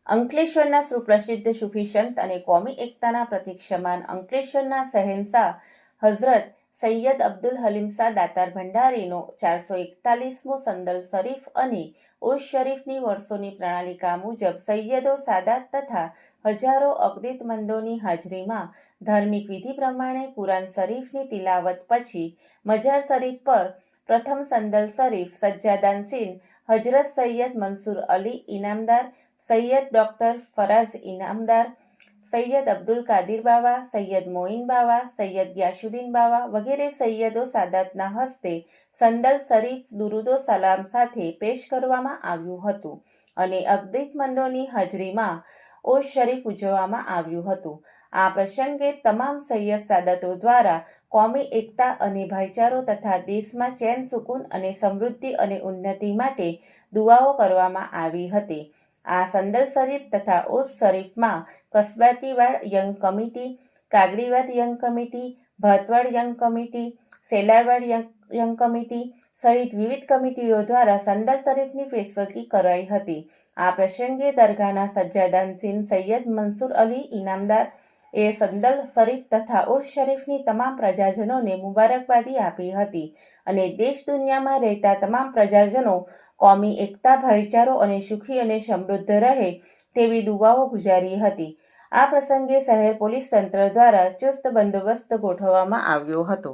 અંકલેશ્વરના સુપ્રસિદ્ધ સૂફી સંત અને કોમી એકતાના પ્રતીક સમાન અંકલેશ્વરના શહેનશાહ હઝરત સૈયદ અબ્દુલ હલીમ શાહ દાતાર ભંડારીનો 441મો સંદલ શરીફ અને ઉર્સ શરીફની વર્ષોની પ્રણાલિકા મુજબ સૈયદો સાદાત તથા હજારો અકદીતમંદોની હાજરીમાં ધાર્મિક વિધિ પ્રમાણે કુરાન શરીફની તિલાવત પછી મજાર શરીફ પર પ્રથમ સંદલ શરીફ સજ્જાદાનશીન હજરત સૈયદ મંસૂર અલી ઇનામદાર, સૈયદ ડૉક્ટર ફરાઝ ઇનામદાર, સૈયદ અબ્દુલ કાદિર બાવા, સૈયદ મોઇન બાવા, સૈયદ ગ્યાસુદ્દીન બાવા વગેરે સૈયદો સાદાતના હસ્તે સંદલ શરીફ દુરૂદો સલામ સાથે પેશ કરવામાં આવ્યું હતું અને અકદીતમંદોની હાજરીમાં ઉર્સ શરીફ ઉજવવામાં આવ્યું હતું. આ પ્રસંગે તમામ સૈયદ સાદાતો દ્વારા કોમી એકતા અને ભાઈચારો તથા દેશમાં ચેન સુકૂન અને સમૃદ્ધિ અને ઉન્નતિ માટે દુઆઓ કરવામાં આવી હતી. આ સંદલ શરીફ તથા ઉર્સ શરીફમાં Kasbatiwad young committee, Kagdiwad young committee, Bhatwad young committee, Selarwad young committee સહિત વિવિધ કમિટીઓ દ્વારા સંદલ શરીફની પેશવગી કરાઈ હતી. આ પ્રસંગે દરગાહના સજ્જાદાનશીન સૈયદ મંસૂર અલી ઇનામદાર એ સંદલ શરીફ તથા ઉર્સ શરીફની તમામ પ્રજાજનોને મુબારકબાદી આપી હતી અને દેશ દુનિયામાં રહેતા તમામ પ્રજાજનો કોમી એકતા, ભાઈચારો અને સુખી અને સમૃદ્ધ રહે તેવી દુઆઓ ગુજારી હતી. આ પ્રસંગે શહેર પોલીસ તંત્ર દ્વારા ચુસ્ત બંદોબસ્ત ગોઠવવામાં આવ્યો હતો.